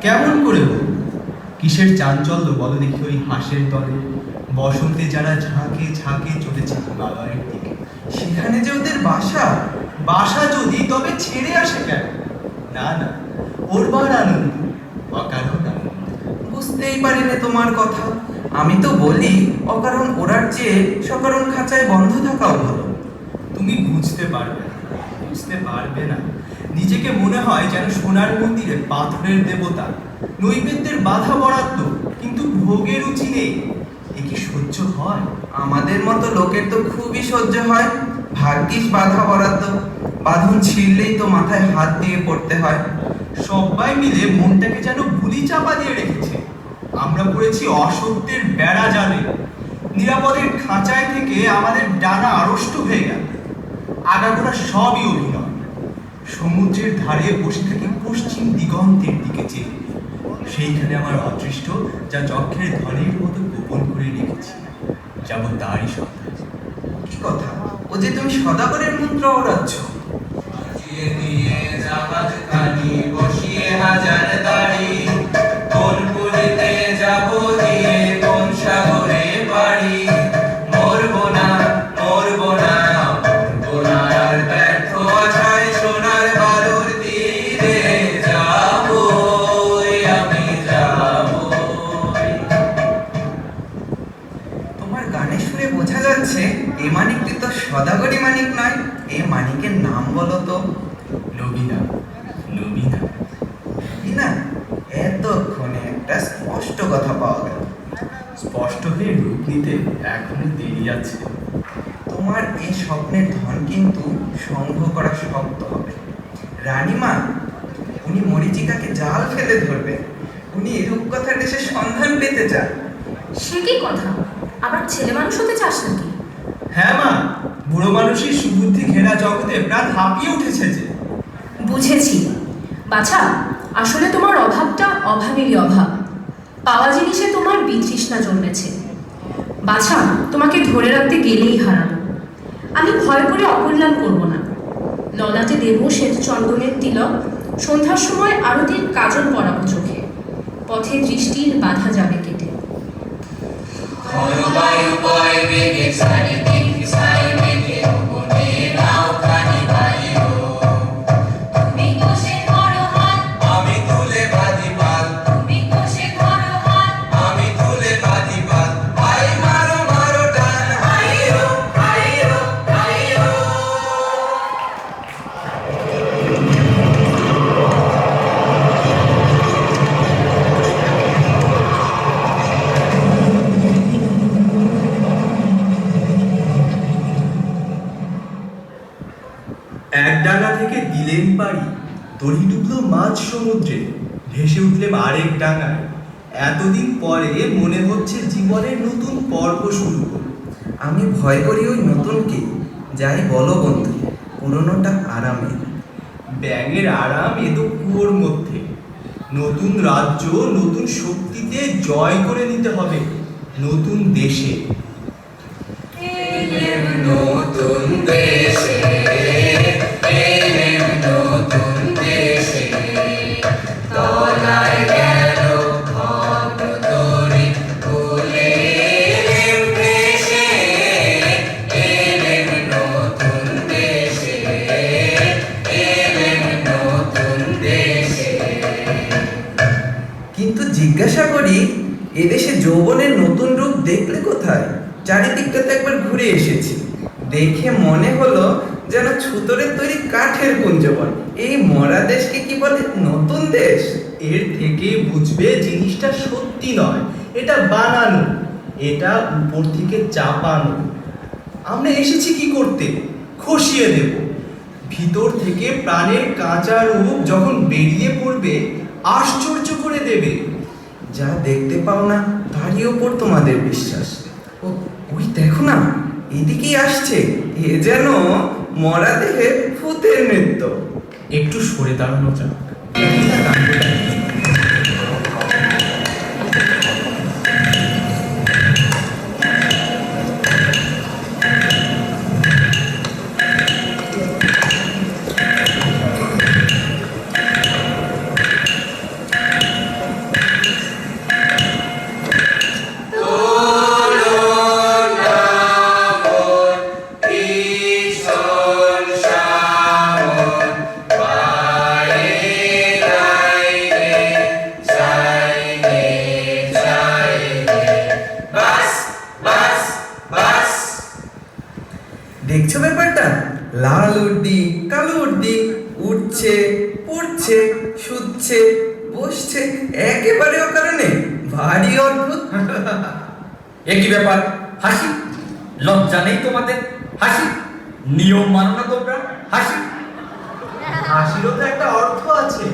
কেমন করে বলবো? কিসের চাঞ্চল্য বলো দেখি ওই হাঁসের দলে, বসন্তে যারা ঝাঁকে ঝাঁকে চলেছে হিমালয়ের দিকে। সেখানে যে ওদের বাসা। বাসা যদি, তবে ছেড়ে আসে কেন? না না, ওরবার আনন্দ, অকারণ আনন্দ। বুঝতেই পারিনি তোমার কথা। আমি তো বলি অকারণ ওড়ার চেয়ে সকারণ খাঁচায় বন্ধ থাকাও ভালো। তুমি বুঝতে পারবে না, বুঝতে পারবে না। নিজেকে মনে হয় যেন সোনার মন্দিরে পাথরের দেবতা, নৈবেদ্যের বাধা বরাদ্দ, কিন্তু ভোগের রুচি নেই। এ কি সহ্য হয়? আমাদের মতো লোকের তো খুবই সহ্য হয়। ভাগ্যিস বাধা বরাদ্দ, বাঁধন ছিঁড়লেই তো মাথায় হাত দিয়ে পড়তে হয়। সবাই মিলে মনটাকে যেন ভুলি চাপা দিয়ে রেখেছে। আমরা পড়েছি অসত্যের বেড়া জালে, নিরাপদের খাঁচায় থেকে আমাদের ডানা আড়ষ্ট হয়ে গেল। আগাগোড়া সবই অভিনয়। সমুদ্রের ধারে বসে থাকি পশ্চিম দিগন্তের দিকে চেয়ে। সেইখানে আমার অদৃষ্ট, যা যক্ষের ধনের মতো গোপন করে রেখেছি, যাব তারই সন্ধান। কি কথা? ও যে তুমি সদাগরের মন্ত্র ওড়াচ্ছ। বসিয়ে হাজার দাড়ি, কোন পুরীতে যাব দিয়ে কোন সাগরে পাড়ি। মরবো না, মরবো না, মরবো না আর ব্যর্থ আশায় সোনার বালুর তীরে যাবই আমি যাবই। তোমার গানের সুরে বোঝা যাচ্ছে এ মানিকটি তো সদাগরি মানিক নয়। এ মানিকের নাম বলো তো। নবীনা, নবীনা। না, এতক্ষণে একটা স্পষ্ট কথা পাওয়া গেল। স্পষ্ট হয়ে রূপ নিতে এখনো দেরি আছে। তোমার এই স্বপ্নের ধন কিন্তু সংগ্রহ করা শক্ত হবে। রানীমা, উনি মরীচিকাকে জাল ফেলে ধরবে। উনি রূপকথার দেশে সন্ধান পেতে চান। সে কি কথা? আবার ছেলে মানুষ হতে চাস নাকি? হ্যাঁ মা, বুড়ো মানুষের সুবুদ্ধি ঘেরা জগতে প্রাণ হাঁপিয়ে উঠেছে যে। বুঝেছি বাছা, আসলে তোমার অভাবটা অভাবেরই অভাব। পাওয়া জিনিসে তোমার বিতৃষ্ণা জন্মেছে। বাছা, তোমাকে ধরে রাখতে গেলেই হারানো। আমি ভয় করে অকল্যাণ করব না। ললাটে দেব শ্বেত চন্দনের তিলক, সন্ধ্যার সময় আরতির কাজল পরাবো চোখে। পথে দৃষ্টির বাধা যাবে কেটে। এক ডাঙা থেকে দিলেন পাড়ি, দড়ি ডুবলো মাঝ সমুদ্রে, ভেসে উঠলেম আরেক ডাঙায়। এতদিন পরে মনে হচ্ছে জীবনের নতুন পর্ব শুরু হলো। আমি ভয় করি ওই নতুনকে। যাই বলো বন্ধু, পুরনোটা আরামে। ব্যাঙের আরাম এ তো কুয়োর মধ্যে। নতুন রাজ্য নতুন শক্তিতে জয় করে নিতে হবে নতুন দেশে। নতুন দেশে, নতুন দেশে, তলায় গেল ভগ্ন তরি ফুলে ভেসে। এলেন নতুন দেশে, এলেন নতুন দেশে। কিন্তু জিজ্ঞাসা করি, এদেশে যৌবনের নতুন রূপ দেখলে কোথায়? চারিদিকটা তো একবার ঘুরে এসেছি, দেখে মনে হলো যেন ছুতরের তৈরি কাঠের কুঞ্জবন। এই মরা দেশকে কি বলে নতুন দেশ? এর থেকে বুঝবে জিনিসটা সত্যি নয়, এটা বানানো, এটা উপর থেকে চাপানো। আমরা এসেছি কি করতে? খসিয়ে দেব। ভিতর থেকে প্রাণের কাঁচা রূপ যখন বেরিয়ে পড়বে, আশ্চর্য করে দেবে। যা দেখতে পাও না তারই ওপর তোমাদের বিশ্বাস। ও, ওই দেখো না, এদিকেই আসছে। এ যেন মরা দেহের ভূতের নৃত্য। একটু সরে দাঁড়ানো যাক। লাল উর্দি কালো উর্দি উঠছে পড়ছে শুচ্ছে বসছে একেবারে অকারণে ভারী অদ্ভুত। একই ব্যাপার, হাসি। লজ্জা নেই তোমাদের? হাসি। নিয়ম মানো না তোমরা? হাসি। হাসিরও তো একটা অর্থ আছে,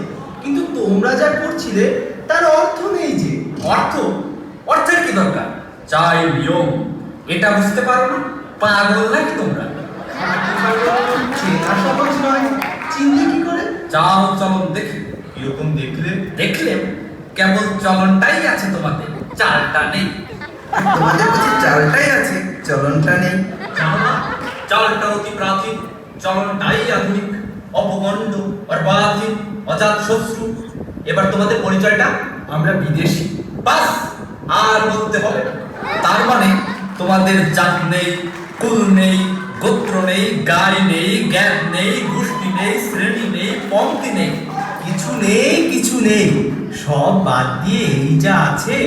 কিন্তু তোমরা যা করছিলে তার অর্থ নেই যে। অর্থ? অর্থের কি দরকার? চাই নিয়ম। এটা বুঝতে পারো না? পাগল নাকি তোমরা? চেনা সহজ নয়, চিনলে কি করে? চাল চলন দেখি। কিরকম দেখলে? দেখলে কেবল চলনটাই আছে তোমাদের, চালটা নেই। তোমাদের বুঝি চালটাই আছে চলনটা নেই? জানো না, চালটা অতি প্রাচীন, চলনটাই আধুনিক, অপগণ্ড, অর্বাধীন, অজাত শত্রু। এবার তোমাদের পরিচয়টা? আমরা বিদেশি। বাস, আর বলতে হবে না। তার মানে তোমাদের জাত নেই, কুল নেই, গোত্র নেই, গাই নেই, জ্ঞান নেই, গোষ্ঠী নেই, শ্রেণী নেই, পংক্তি নেই। কিছু নেই, কিছু নেই, সব বাদ দিয়ে এই যা আছে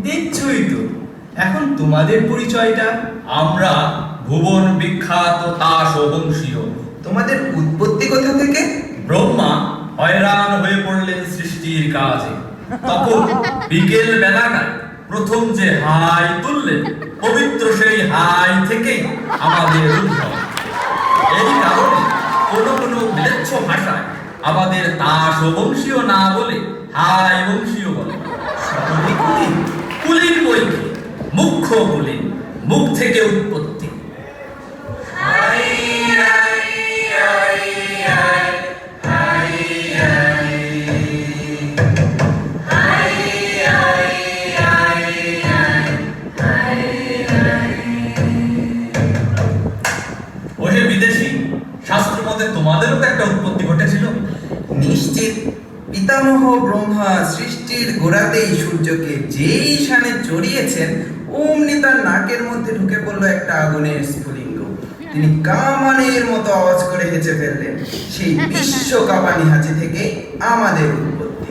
দেখছই তো। এখন তোমাদের পরিচয়টা? আমরা ভুবন বিখ্যাত তাস বংশীয়। তোমাদের উৎপত্তি কোথা থেকে? ব্রহ্মা হয়রান হয়ে পড়লেন সৃষ্টির কাজে। তখন বিকেল বেলাটায় প্রথম যে হাই তুললেন, পবিত্র সেই হাই থেকেই আমাদের উদ্ভব। এই কারণে কোনো কোনো ম্লেচ্ছ ভাষায় আমাদের তাস বংশীয় না বলে হাই বংশীয় বলে। সকলে কুলীন। কুলীন বই কি? মুখ্য কুলীন, মুখ থেকে উৎপত্তি। ওহে বিদেশি, শাস্ত্র মতে তোমাদেরও তো একটা উৎপত্তি ঘটেছিল। নিশ্চিত। পিতামহ ব্রহ্মা সৃষ্টির গোড়াতেই সূর্যকে যেই শানে চড়িয়েছেন, অমনি তার নাকের মধ্যে ঢুকে পড়লো একটা আগুনের স্ফুলিঙ্গ। তিনি কামানের মতো আওয়াজ করে হেঁচে ফেললেন। সেই বিশ্ব কাঁপানি হাঁচি থেকে আমাদের উৎপত্তি।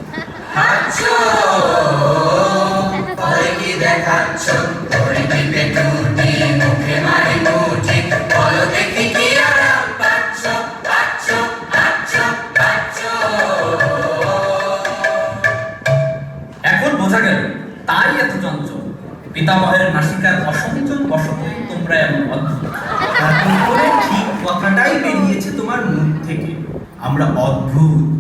এখন বোঝা গেল তাই এত চঞ্চল। পিতামহের নাসিকার অসংযম বশতই তোমরা এমন অদ্ভুত। তাতে করে ঠিক কথাটাই বেরিয়েছে তোমার মুখ থেকে। আমরা অদ্ভুত।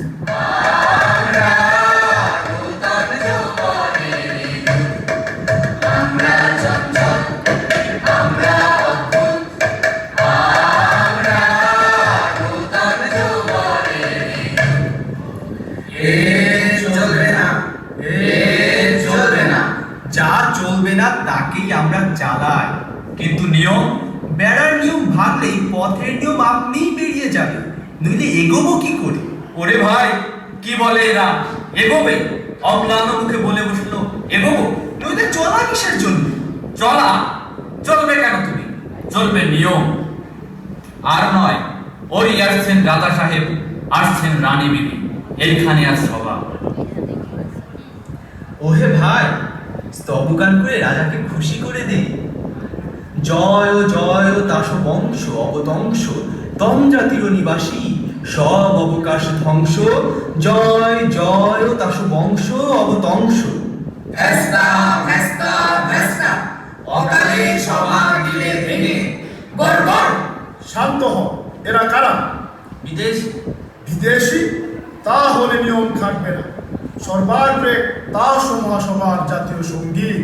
যা চলবে না তাকেই আমরা চালাই। কিন্তু নিয়ম? বেড়ার নিয়ম ভাঙলেই পথের নিয়ম আপনিই বেরিয়ে যাবে, নইলে এগোবো কি করে? ওরে ভাই, কি বলে এরা? এগোবে? অম্লান মুখে বলে বসলো এগোবো। নইলে চলা কিসের জন্য? চলা? চলবে কেন তুমি? চলবে নিয়ম। আর নয়, ওই আসছেন রাজা সাহেব, আসছেন রানী বিবি, এইখানে আর সভা। ওহে ভাই, স্তবগান করে রাজাকে খুশি করে দে। জয় জয় তাস বংশ অবতংশ, তম জাতির নিবাসী সব অবকাশ ধ্বংস। জয় জয় তাস বংশ অবতংশ। ভেস্তা ভেস্তা ভেস্তা, অকালে সভা দিলে ভেঙে। বর্বর! শান্ত হ। এরা কারা? বিদেশ? বিদেশি? তাহলে নিয়ম খাটবে না। সর্বাগ্রে তাস ও মহাসভার জাতীয় সঙ্গীত।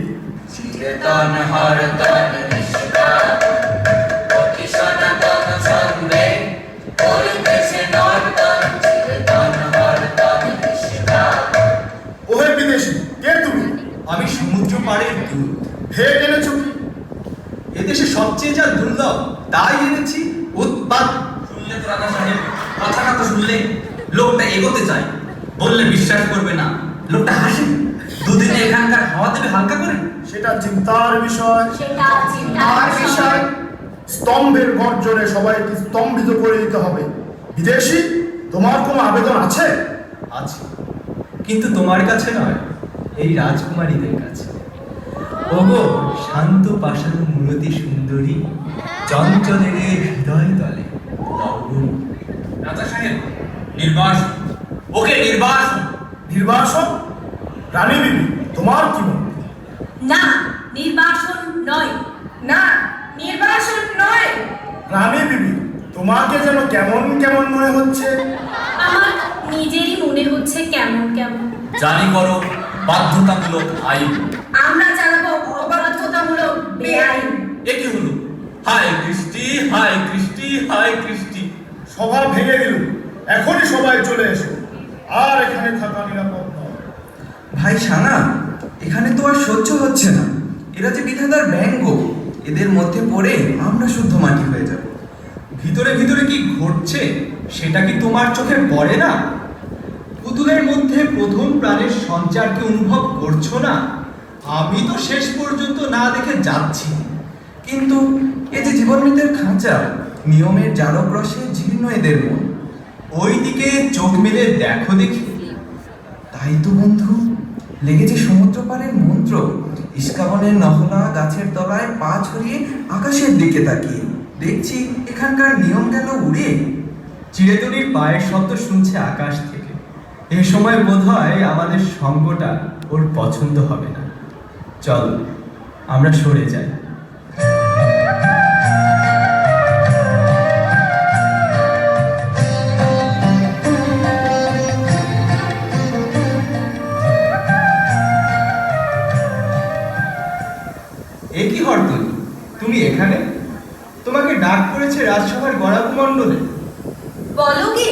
চিরতন হরতন নিষ্কাম, অতি সনাতন ছন্দে করিতেছে নর্তন। চিরতন হরতন নিষ্কাম। ওহে বিদেশি, কে তুমি? আমি সমুদ্র পাড়ের দূত। হে এনেছো কি? এদেশে সবচেয়ে যা দুর্লভ তাই এনেছি। উৎপাত। শুনলে তো রাজা সাহেব, কথাটা তো শুনলে। লোকটা এগোতে চায়, বললে বিশ্বাস করবে না। লোকটা হাসে, দুদিনে এখানকার হাওয়া দেবে হালকা করে। সেটা চিন্তার বিষয়। সেটা আর বিষয় স্তম্ভের গর্জনে সবাইকে স্তম্ভিত করে দিতে হবে। বিদেশি, তোমার কোনো আবেদন আছে? আছে, কিন্তু তোমার কাছে নয়, এই রাজকুমারীদের কাছে। ওগো শান্ত পাষাণ মূরতি সুন্দরী, চঞ্চলের হৃদয় তলে লও নির্বাসন, ওকে নির্বাসন। নির্বাসন? রানী বিবি, তোমার কি মত? না, নির্বাসন নয়। না, নির্বাসন নয়। রানী বিবি, তোমাকে যেন কেমন কেমন মনে হচ্ছে। আমার নিজেরই মনে হচ্ছে কেমন কেমন। জারি করো বাধ্যতামূলক আইন। আমরা চালাবো অবাধ্যতামূলক বেআইন। এ কি হলো? হায় কৃষ্টি, হায় কৃষ্টি, হায় কৃষ্টি। সভা ভেঙে দিল, এখনই সবাই চলে এসো, আর এখানে থাকা নিরাপদ নয়। ভাই সানা, এখানে তো আর সহ্য হচ্ছে না। এরা যে বিধাতার ব্যঙ্গ, এদের মধ্যে পড়ে আমরা শুদ্ধ মাটি হয়ে যাব। ভিতরে ভিতরে কি ঘটছে সেটা কি তোমার চোখে পড়ে না? পুতুলের মধ্যে প্রথম প্রাণের সঞ্চারকে অনুভব করছো না? আমি তো শেষ পর্যন্ত না দেখে যাচ্ছি। কিন্তু এ যে জীবনমৃতের খাঁচা, নিয়মের জারক রসে জীর্ণ এদের মন। ওই দিকে চোখ মেলে দেখো দেখি। তাই তো বন্ধু, লেগেছে সমুদ্র পাড়ের মন্ত্র। ইস্কাবনের নহলা গাছের তলায় পা ছড়িয়ে আকাশের দিকে তাকিয়ে দেখছি এখানকার নিয়ম গেল উড়ে। চিড়েতনির পায়ের শব্দ শুনছে আকাশ থেকে। এ সময় বোধহয় আমাদের সঙ্গটা ওর পছন্দ হবে না। চল আমরা সরে যাই। এ কি হরতলি, তুমি এখানে? তোমাকে ডাক করেছে রাজসভার গণাকুমণ্ডলে। বলো গে,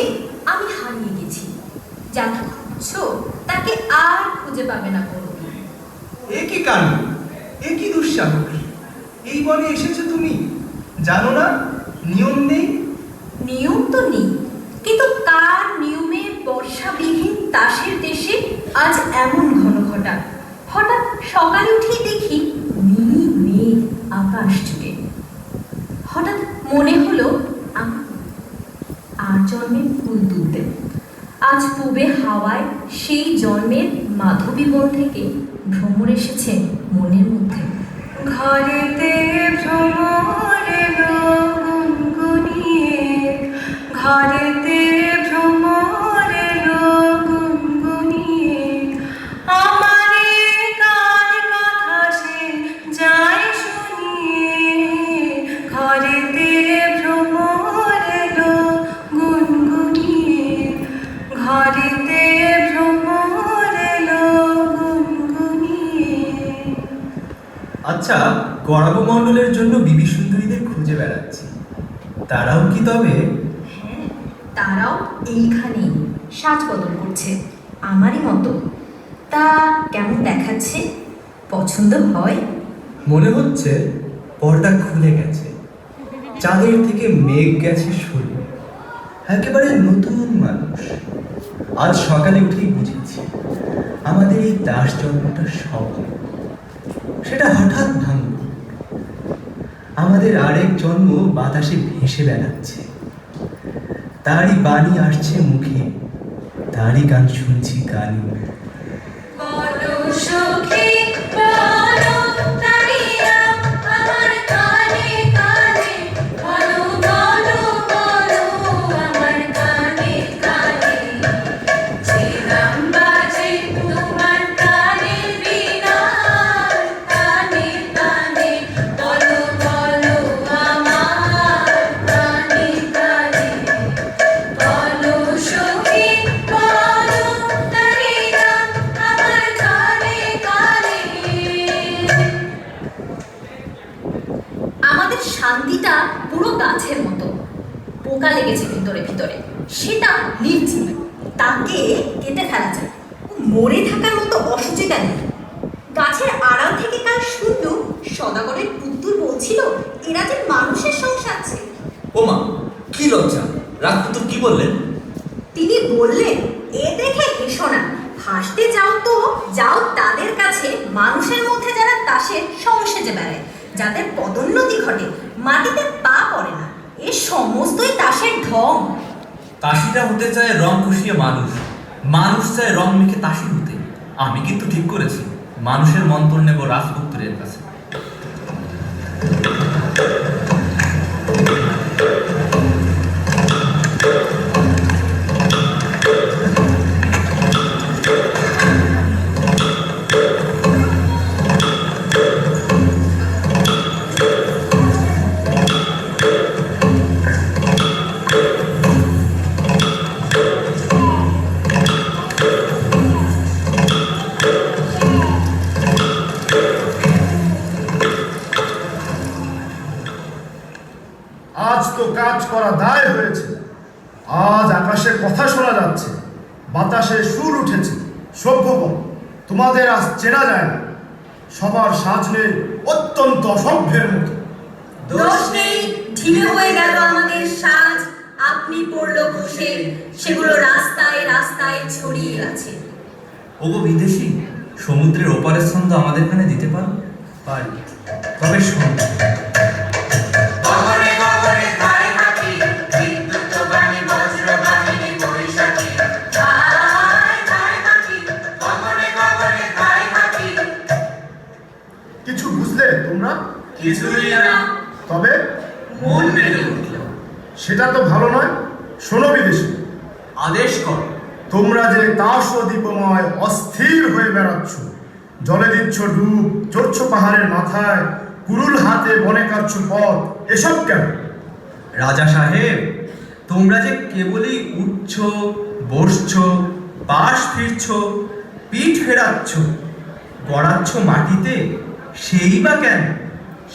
আমি হারিয়ে গেছি। যাকে খুঁজছো তাকে আর খুঁজে পাবে না কোনোদিন। এ কি কাণ্ড, এ কি দুঃসাহস! এই বনে এসেছো তুমি, জানো না নিয়ম নেই? নিয়ম তো নেই, কিন্তু কার নিয়মে বর্ষাবিহীন তাসের দেশে আজ এমন ঘন ঘটা? হঠাৎ সকালে উঠেই দেখি নীল মেঘ আকাশ জুড়ে। হঠাৎ মনে হলো আর জন্মের ফুল তুলতে। আজ পূবে হাওয়ায় সেই জন্মের মাধবী বন থেকে ভ্রমর এসেছে মনের মধ্যে। ঘরেতে ভ্রমর এলো গুনগুনিয়ে, ঘরেতে ভ্রমর এলো গুনগুনিয়ে, আমারে কার কথা সে যায় শুনিয়ে। ঘরেতে ভ্রমর এলো গুনগুনিয়ে, ঘরেতে ভ্রমর এলো গুনগুনিয়ে। আচ্ছা, গণাকুমণ্ডলের জন্য বিবি সুন্দরীদের খুঁজে বেড়াচ্ছি, তারাও কি তবে? হ্যাঁ, তারাও এইখানেই সাজ বদল করছে আমারই মতো। তা কেমন দেখাচ্ছে? পছন্দ হয়? মনে হচ্ছে পর্দা খুলে গেছে, চাঁদের থেকে মেঘ গেছে সরে। একেবারে নতুন মানুষ। আজ সকালে উঠেই বুঝেছি আমাদের এই দাস জন্মটা স্বপ্ন, সেটা হঠাৎ ভাঙল। আমাদের আরেক জন্ম বাতাসে ভেসে বেড়াচ্ছে, তারই বাণী আসছে মুখে, তারই গান শুনছি কানে। বলো সখী বলো, তারিয়া আমার কানে কানে, বলো বলো বলো আমার কানে কানে। যে গান বাজে তোমার কানের বিনার, কানে কানে, বলো বলো আমার কানে কানে। বলো সখী বলো, তারিয়া আমার কানে কানে। আমাদের শান্তিটা পুরো গাছের মতো, পোকা লেগেছে ভিতরে ভিতরে, সেটা নির্জীব, তাকে কেটে ফেলা যায়। মরে থাকার মতো অসুচিতা নেই। গাছের আড়াল থেকে কাল শুনলু সদাগরের পুত্তুর বলছিল এরা যে মানুষের সংসারছে। ওমা, কি লজ্জা! রাজপুত্র কি বললেন? তিনি বললেন, এ দেখে হেসো না, হাসতে যাও তো যাও তাদের কাছে মানুষের মধ্যে যারা তাসের সংসেজে বেড়ায়, যাদের পদোন্নতি ঘটে, মাটিতে পা পড়ে না। এ সমস্তই তাসের ঢং। তাসিরা হতে চায় রং কষিয়ে মানুষ, মানুষ চায় রং মেখে তাসি হতে। আমি কিন্তু ঠিক করেছি, মানুষের মন্তর নেব রাজপুত্রের কাছে। কাজ করা দায় হয়েছে। আজ আকাশে কথা শোনা যাচ্ছে, বাতাসে সুর উঠেছে। সভ্যগণ, তোমাদের আজ চেনা যায় না। সবার সাজ নেই, অত্যন্ত অসভ্যের মতো। দোষ নেই, ঢিলে হয়ে গেল আমাদের সাজ। আপনি পড়লো ঘষে, সেগুলো রাস্তায় রাস্তায় ছড়িয়ে আছে। ওগো বিদেশি, সমুদ্রের ওপারের ছন্দ আমাদের এখানে দিতে পারো? পারি, তবে শোন। গগনে গগনে ধায় হাতি, বিদ্যুৎ বাণী বজ্র বাহিনী বৈশাখী। ধায় ধায় হাতি, গগনে গগনে ধায় হাতি। কিছু বুঝলে তোমরা? কিছুই না, তবে মন মেলে উঠল। সেটা তো ভালো নয়। শোনো বিদেশি, আদেশ কর। তোমরা যে তাস ও দীপময় অস্থির হয়ে বেড়াচ্ছ, জলে দিচ্ছ ডুব, চড়ছ পাহাড়ের মাথায়, কুরুল হাতে বনে কাটছ পথ, এসব কেন? রাজা সাহেব, তোমরা যে কেবলই উঠছ, বসছ, পাশ ফিরছ, পিঠ ফেরাচ্ছ, গড়াচ্ছ মাটিতে, সেই বা কেন?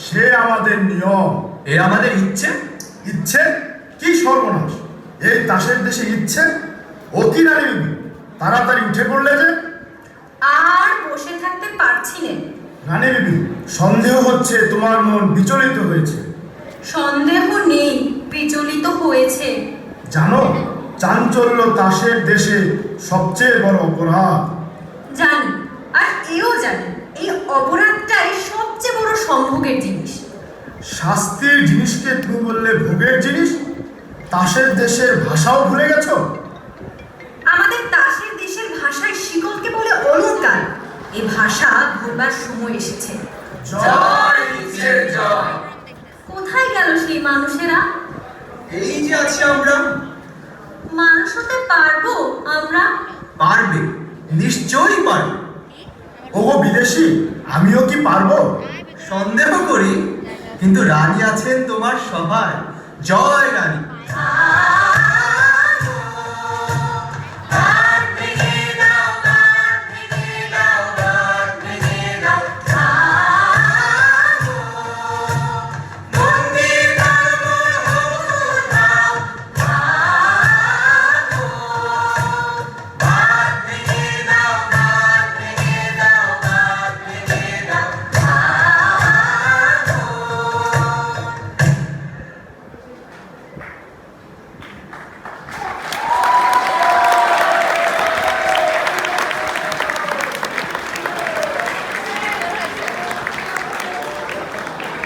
সে আমাদের নিয়ম। এ আমাদের ইচ্ছে। ইচ্ছে? কি সর্বনাশ! এই তাসের দেশে ইচ্ছে? ও কি রানী বিবি, তাড়াতাড়ি উঠে পড়লে যে। আর বসে থাকতে পারছি না। রানী বিবি, সন্দেহ হচ্ছে তোমার মন বিচলিত হয়েছে। সন্দেহ নেই, বিচলিত হয়েছে। জানো, চাঞ্চল্য তাসের দেশে সবচেয়ে বড় অপরাধ। জানি, আর এও জানি, এই অপরাধটাই সবচেয়ে বড় সম্ভোগের জিনিস। শাস্তির জিনিসকে তুমি বললে ভোগের জিনিস? তাসের দেশের ভাষাও ভুলে গেছো? আমাদের তাসের দেশের ভাষায় শিকলকে বলে অলংকার। এই ভাষা ভুলবার সময় এসেছে। জয় ইচ্ছের জয়। কোথায় গেল সেই মানুষেরা? এই যে আছি আমরা। মানুষ হতে পারবো আমরা? পারবে, নিশ্চয়ই পারবে। ওগো বিদেশি, আমিও কি পারবো? সন্দেহ করি, কিন্তু রানী আছেন তোমার সভায়। জয় রানী। আ